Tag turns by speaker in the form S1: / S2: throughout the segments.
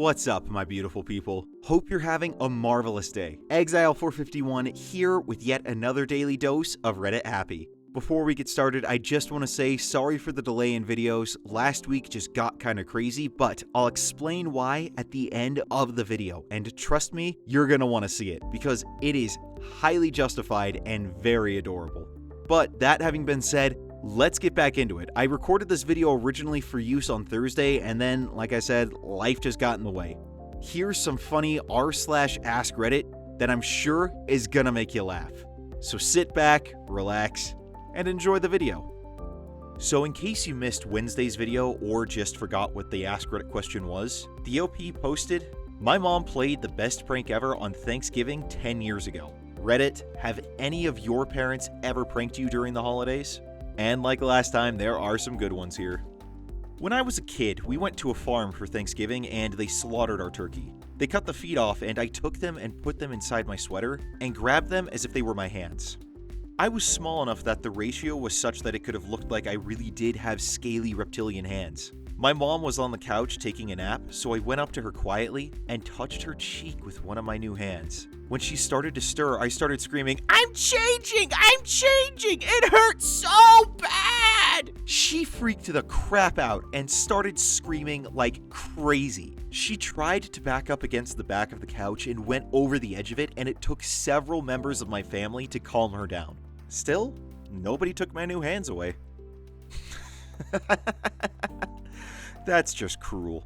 S1: What's up, my beautiful people? Hope you're having a marvelous day. Exile451 here with yet another daily dose of Reddit Happy. Before we get started, I just want to say sorry for the delay in videos. Last week just got kinda crazy, but I'll explain why at the end of the video. And trust me, you're gonna want to see it, because it is highly justified and very adorable. But that having been said, let's get back into it. I recorded this video originally for use on Thursday, and then, like I said, life just got in the way. Here's some funny r/AskReddit that I'm sure is gonna make you laugh. So sit back, relax, and enjoy the video. So in case you missed Wednesday's video or just forgot what the Ask Reddit question was, the OP posted, "My mom played the best prank ever on Thanksgiving 10 years ago. Reddit, have any of your parents ever pranked you during the holidays?" And like last time, there are some good ones here. When I was a kid, we went to a farm for Thanksgiving and they slaughtered our turkey. They cut the feet off and I took them and put them inside my sweater and grabbed them as if they were my hands. I was small enough that the ratio was such that it could have looked like I really did have scaly reptilian hands. My mom was on the couch taking a nap, so I went up to her quietly and touched her cheek with one of my new hands. When she started to stir, I started screaming, "I'm changing! I'm changing! It hurts so bad!" She freaked the crap out and started screaming like crazy. She tried to back up against the back of the couch and went over the edge of it, and it took several members of my family to calm her down. Still, nobody took my new hands away. That's just cruel.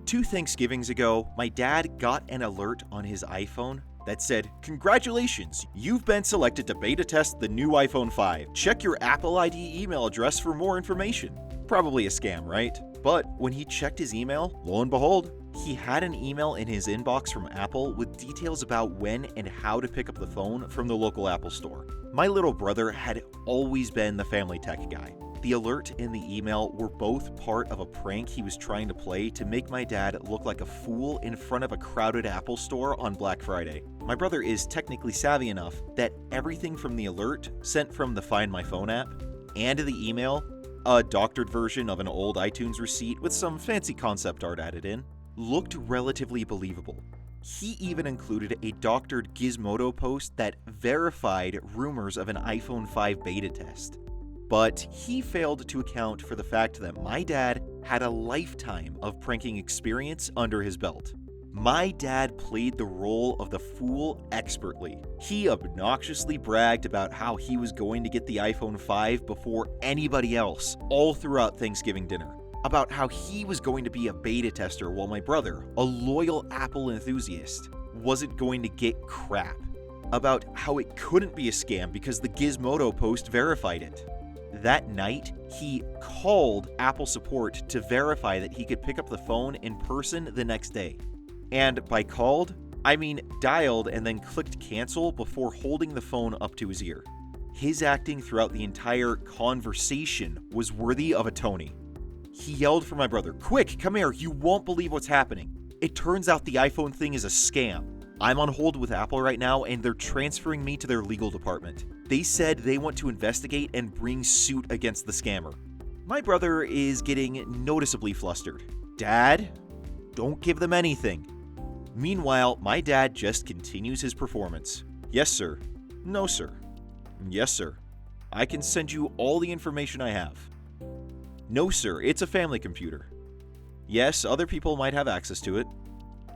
S1: 2 Thanksgivings ago, my dad got an alert on his iPhone that said, "Congratulations, you've been selected to beta test the new iPhone 5. Check your Apple ID email address for more information." Probably a scam, right? But when he checked his email, lo and behold, he had an email in his inbox from Apple with details about when and how to pick up the phone from the local Apple store. My little brother had always been the family tech guy. The alert and the email were both part of a prank he was trying to play to make my dad look like a fool in front of a crowded Apple store on Black Friday. My brother is technically savvy enough that everything from the alert sent from the Find My Phone app and the email, a doctored version of an old iTunes receipt with some fancy concept art added in, looked relatively believable. He even included a doctored Gizmodo post that verified rumors of an iPhone 5 beta test. But he failed to account for the fact that my dad had a lifetime of pranking experience under his belt. My dad played the role of the fool expertly. He obnoxiously bragged about how he was going to get the iPhone 5 before anybody else all throughout Thanksgiving dinner. About how he was going to be a beta tester while my brother, a loyal Apple enthusiast, wasn't going to get crap. About how it couldn't be a scam because the Gizmodo post verified it. That night, he called Apple support to verify that he could pick up the phone in person the next day. And by called, I mean dialed and then clicked cancel before holding the phone up to his ear. His acting throughout the entire conversation was worthy of a Tony. He yelled for my brother, "Quick, come here, you won't believe what's happening. It turns out the iPhone thing is a scam. I'm on hold with Apple right now and they're transferring me to their legal department. They said they want to investigate and bring suit against the scammer." My brother is getting noticeably flustered. "Dad, don't give them anything." Meanwhile, my dad just continues his performance. "Yes, sir. No, sir. Yes, sir. I can send you all the information I have. No, sir, it's a family computer. Yes, other people might have access to it.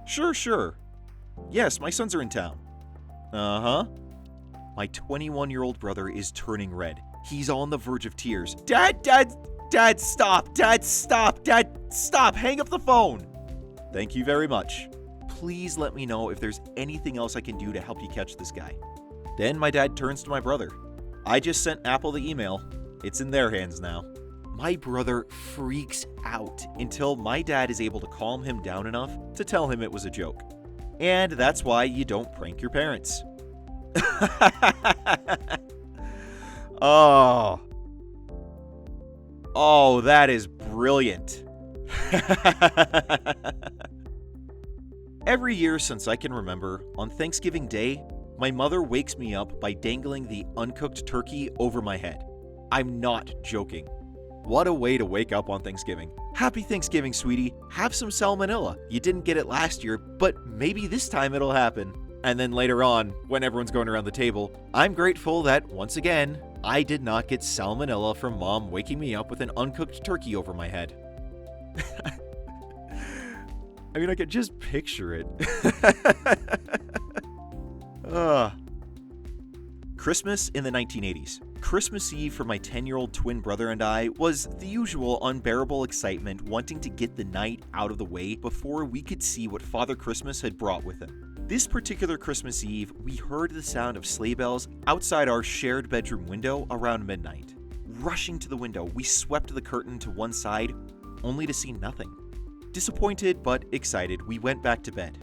S1: Sure. Yes, my sons are in town. Uh-huh." My 21-year-old brother is turning red. He's on the verge of tears. Dad, stop! Dad, stop! Hang up the phone!" "Thank you very much. Please let me know if there's anything else I can do to help you catch this guy." Then my dad turns to my brother. "I just sent Apple the email. It's in their hands now." My brother freaks out until my dad is able to calm him down enough to tell him it was a joke. And that's why you don't prank your parents. Oh, that is brilliant. Every year since I can remember, on Thanksgiving Day, my mother wakes me up by dangling the uncooked turkey over my head. I'm not joking. What a way to wake up on Thanksgiving. Happy Thanksgiving, sweetie. Have some salmonella. You didn't get it last year, but maybe this time it'll happen. And then later on, when everyone's going around the table, I'm grateful that, once again, I did not get salmonella from Mom waking me up with an uncooked turkey over my head. I mean, I could just picture it. Christmas in the 1980s. Christmas Eve for my 10-year-old twin brother and I was the usual unbearable excitement wanting to get the night out of the way before we could see what Father Christmas had brought with him. This particular Christmas Eve, we heard the sound of sleigh bells outside our shared bedroom window around midnight. Rushing to the window, we swept the curtain to one side, only to see nothing. Disappointed but excited, we went back to bed.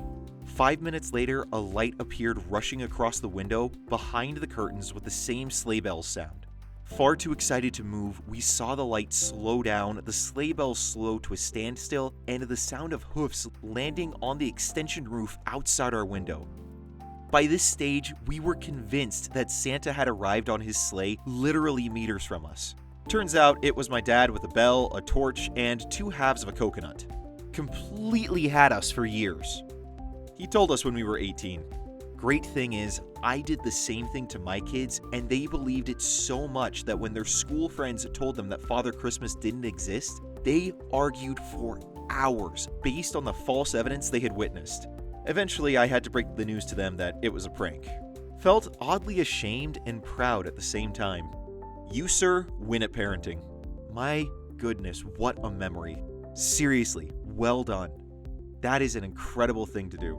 S1: 5 minutes later, a light appeared rushing across the window behind the curtains with the same sleigh bells sound. Far too excited to move, we saw the light slow down, the sleigh bells slow to a standstill, and the sound of hoofs landing on the extension roof outside our window. By this stage, we were convinced that Santa had arrived on his sleigh literally meters from us. Turns out it was my dad with a bell, a torch, and 2 halves of a coconut. Completely had us for years. He told us when we were 18. Great thing is, I did the same thing to my kids, and they believed it so much that when their school friends told them that Father Christmas didn't exist, they argued for hours based on the false evidence they had witnessed. Eventually, I had to break the news to them that it was a prank. Felt oddly ashamed and proud at the same time. You, sir, win at parenting. My goodness, what a memory. Seriously, well done. That is an incredible thing to do.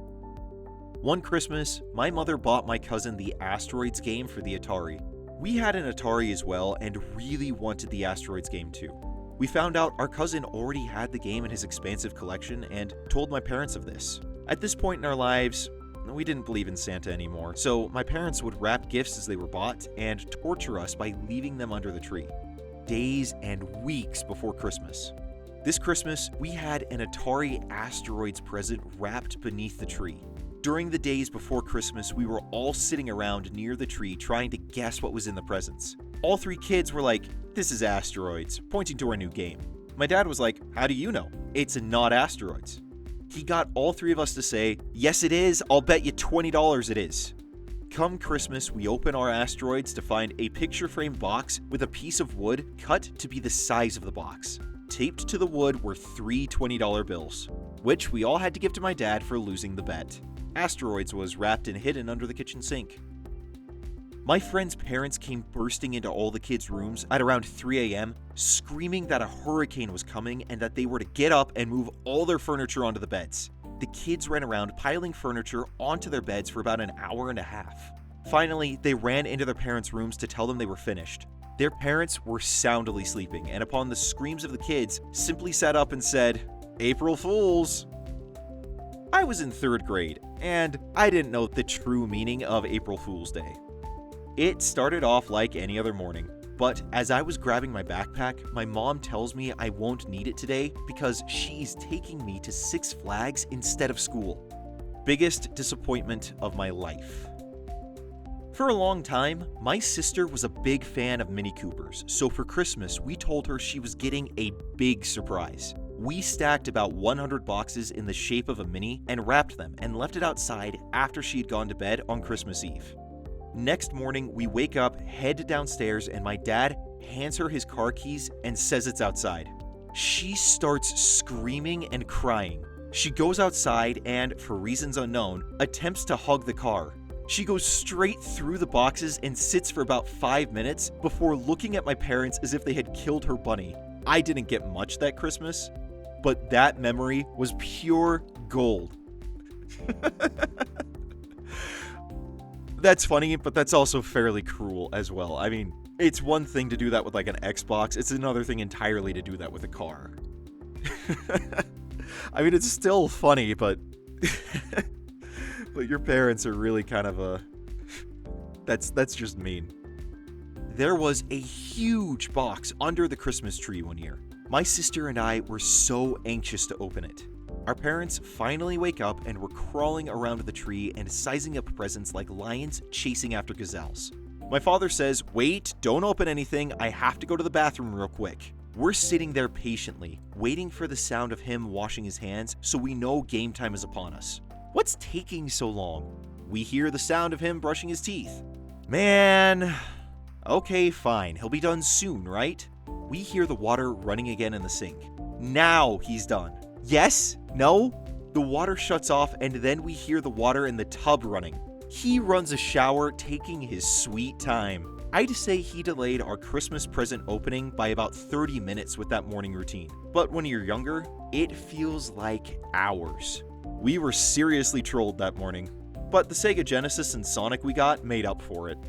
S1: One Christmas, my mother bought my cousin the Asteroids game for the Atari. We had an Atari as well and really wanted the Asteroids game too. We found out our cousin already had the game in his expansive collection and told my parents of this. At this point in our lives, we didn't believe in Santa anymore, so my parents would wrap gifts as they were bought and torture us by leaving them under the tree. Days and weeks before Christmas. This Christmas, we had an Atari Asteroids present wrapped beneath the tree. During the days before Christmas, we were all sitting around near the tree trying to guess what was in the presents. All 3 kids were like, "This is Asteroids," pointing to our new game. My dad was like, "How do you know? It's not Asteroids." He got all 3 of us to say, "Yes it is, I'll bet you $20 it is." Come Christmas, we open our Asteroids to find a picture frame box with a piece of wood cut to be the size of the box. Taped to the wood were 3 $20 bills, which we all had to give to my dad for losing the bet. Asteroids was wrapped and hidden under the kitchen sink. My friend's parents came bursting into all the kids' rooms at around 3 a.m., screaming that a hurricane was coming and that they were to get up and move all their furniture onto the beds. The kids ran around piling furniture onto their beds for about an hour and a half. Finally, they ran into their parents' rooms to tell them they were finished. Their parents were soundly sleeping, and upon the screams of the kids, simply sat up and said, "April Fools!" I was in 3rd grade, and I didn't know the true meaning of April Fool's Day. It started off like any other morning, but as I was grabbing my backpack, my mom tells me I won't need it today because she's taking me to 6 Flags instead of school. Biggest disappointment of my life. For a long time, my sister was a big fan of Mini Coopers, so for Christmas, we told her she was getting a big surprise. We stacked about 100 boxes in the shape of a Mini and wrapped them and left it outside after she had gone to bed on Christmas Eve. Next morning, we wake up, head downstairs, and my dad hands her his car keys and says it's outside. She starts screaming and crying. She goes outside and, for reasons unknown, attempts to hug the car. She goes straight through the boxes and sits for about 5 minutes before looking at my parents as if they had killed her bunny. I didn't get much that Christmas, but that memory was pure gold. That's funny, but that's also fairly cruel as well. I mean, it's one thing to do that with like an Xbox, it's another thing entirely to do that with a car. I mean, it's still funny, but but your parents are really kind of a... That's just mean. There was a huge box under the Christmas tree one year. My sister and I were so anxious to open it. Our parents finally wake up and we're crawling around the tree and sizing up presents like lions chasing after gazelles. My father says, "Wait, don't open anything, I have to go to the bathroom real quick." We're sitting there patiently, waiting for the sound of him washing his hands so we know game time is upon us. What's taking so long? We hear the sound of him brushing his teeth. Man, okay, fine, he'll be done soon, right? We hear the water running again in the sink. Now he's done. Yes? No? The water shuts off and then we hear the water in the tub running. He runs a shower, taking his sweet time. I'd say he delayed our Christmas present opening by about 30 minutes with that morning routine. But when you're younger, it feels like hours. We were seriously trolled that morning. But the Sega Genesis and Sonic we got made up for it.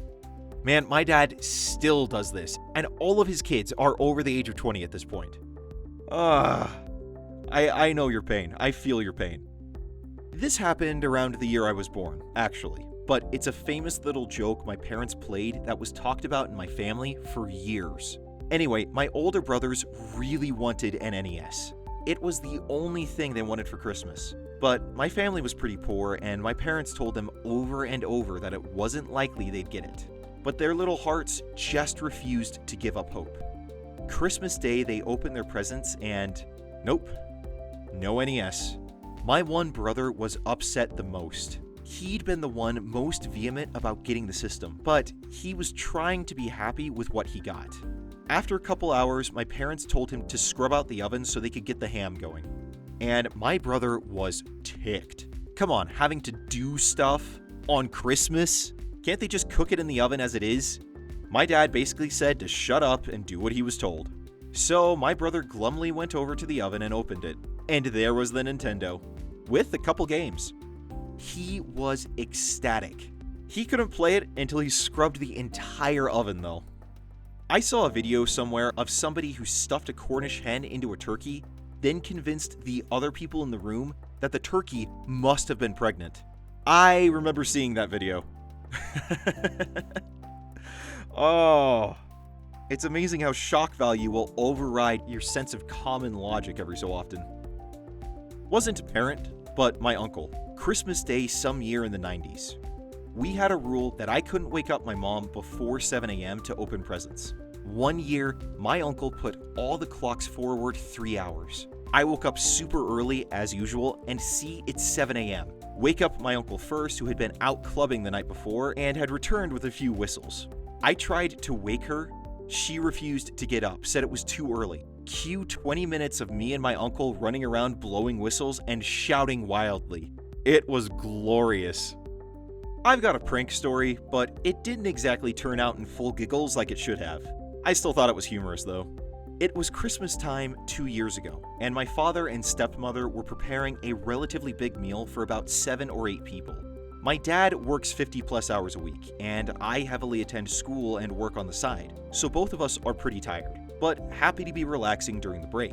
S1: Man, my dad still does this, and all of his kids are over the age of 20 at this point. I know your pain. I feel your pain. This happened around the year I was born, actually. But it's a famous little joke my parents played that was talked about in my family for years. Anyway, my older brothers really wanted an NES. It was the only thing they wanted for Christmas. But my family was pretty poor, and my parents told them over and over that it wasn't likely they'd get it. But their little hearts just refused to give up hope. Christmas Day, they opened their presents and nope, no NES. My one brother was upset the most. He'd been the one most vehement about getting the system, but he was trying to be happy with what he got. After a couple hours, my parents told him to scrub out the oven so they could get the ham going. And my brother was ticked. Come on, having to do stuff on Christmas? Can't they just cook it in the oven as it is? My dad basically said to shut up and do what he was told. So my brother glumly went over to the oven and opened it. And there was the Nintendo, with a couple games. He was ecstatic. He couldn't play it until he scrubbed the entire oven though. I saw a video somewhere of somebody who stuffed a Cornish hen into a turkey, then convinced the other people in the room that the turkey must have been pregnant. I remember seeing that video. Oh, it's amazing how shock value will override your sense of common logic every so often. Wasn't a parent, but my uncle. Christmas Day some year in the 90s. We had a rule that I couldn't wake up my mom before 7 a.m. to open presents. One year, my uncle put all the clocks forward 3 hours. I woke up super early as usual and see it's 7 a.m. Wake up my uncle first, who had been out clubbing the night before and had returned with a few whistles. I tried to wake her. She refused to get up, said it was too early. Cue 20 minutes of me and my uncle running around blowing whistles and shouting wildly. It was glorious. I've got a prank story, but it didn't exactly turn out in full giggles like it should have. I still thought it was humorous though. It was Christmas time 2 years ago, and my father and stepmother were preparing a relatively big meal for about 7 or 8 people. My dad works 50 plus hours a week, and I heavily attend school and work on the side, so both of us are pretty tired, but happy to be relaxing during the break.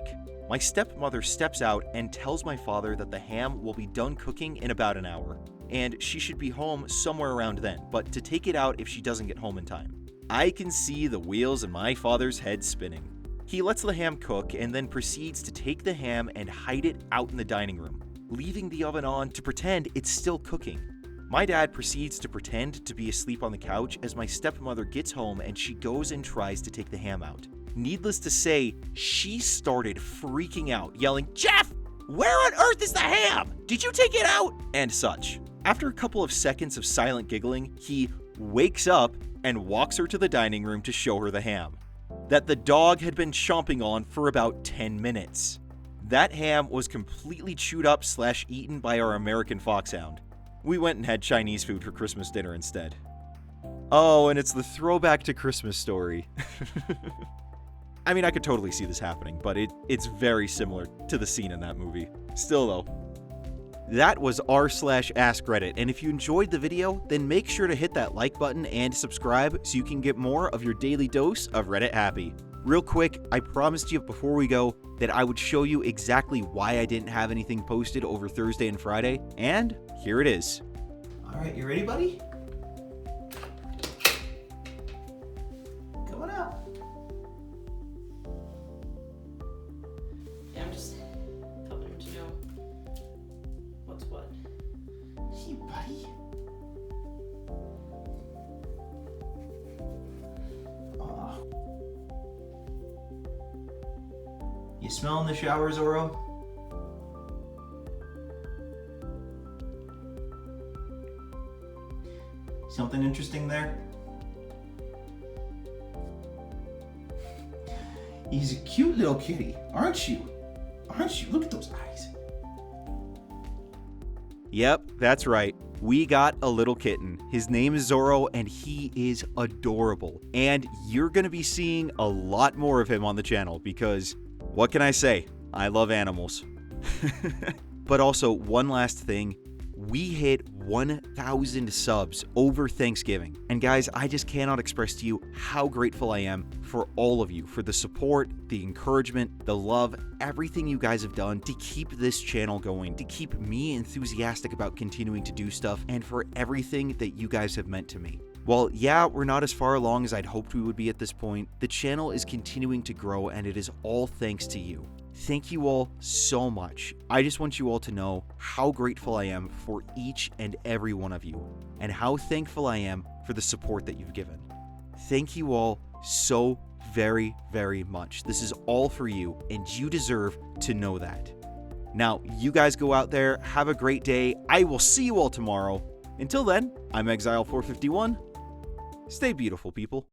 S1: My stepmother steps out and tells my father that the ham will be done cooking in about an hour, and she should be home somewhere around then, but to take it out if she doesn't get home in time. I can see the wheels in my father's head spinning. He lets the ham cook and then proceeds to take the ham and hide it out in the dining room, leaving the oven on to pretend it's still cooking. My dad proceeds to pretend to be asleep on the couch as my stepmother gets home and she goes and tries to take the ham out. Needless to say, she started freaking out, yelling, "Jeff, where on earth is the ham? Did you take it out?" and such. After a couple of seconds of silent giggling, he wakes up and walks her to the dining room to show her the ham that the dog had been chomping on for about 10 minutes. That ham was completely chewed up / eaten by our American foxhound. We went and had Chinese food for Christmas dinner instead. Oh, and it's the throwback to Christmas Story. I mean, I could totally see this happening, but it's very similar to the scene in that movie. Still though. That was r/AskReddit, and if you enjoyed the video, then make sure to hit that like button and subscribe so you can get more of your daily dose of Reddit happy. Real quick, I promised you before we go that I would show you exactly why I didn't have anything posted over Thursday and Friday, and here it is. Alright, you ready, buddy? Come on out.
S2: Yeah, I'm just helping him to know what's what.
S1: Hey, buddy. You smell in the shower, Zorro? Something interesting there? He's a cute little kitty, aren't you? Aren't you? Look at those eyes. Yep, that's right. We got a little kitten. His name is Zorro, and he is adorable. And you're going to be seeing a lot more of him on the channel because, what can I say? I love animals. But also, one last thing. We hit 1,000 subs over Thanksgiving. And guys, I just cannot express to you how grateful I am for all of you, for the support, the encouragement, the love, everything you guys have done to keep this channel going, to keep me enthusiastic about continuing to do stuff, and for everything that you guys have meant to me. While, yeah, we're not as far along as I'd hoped we would be at this point, the channel is continuing to grow, and it is all thanks to you. Thank you all so much. I just want you all to know how grateful I am for each and every one of you, and how thankful I am for the support that you've given. Thank you all so very, very much. This is all for you, and you deserve to know that. Now, you guys go out there, have a great day. I will see you all tomorrow. Until then, I'm Exile451. Stay beautiful, people.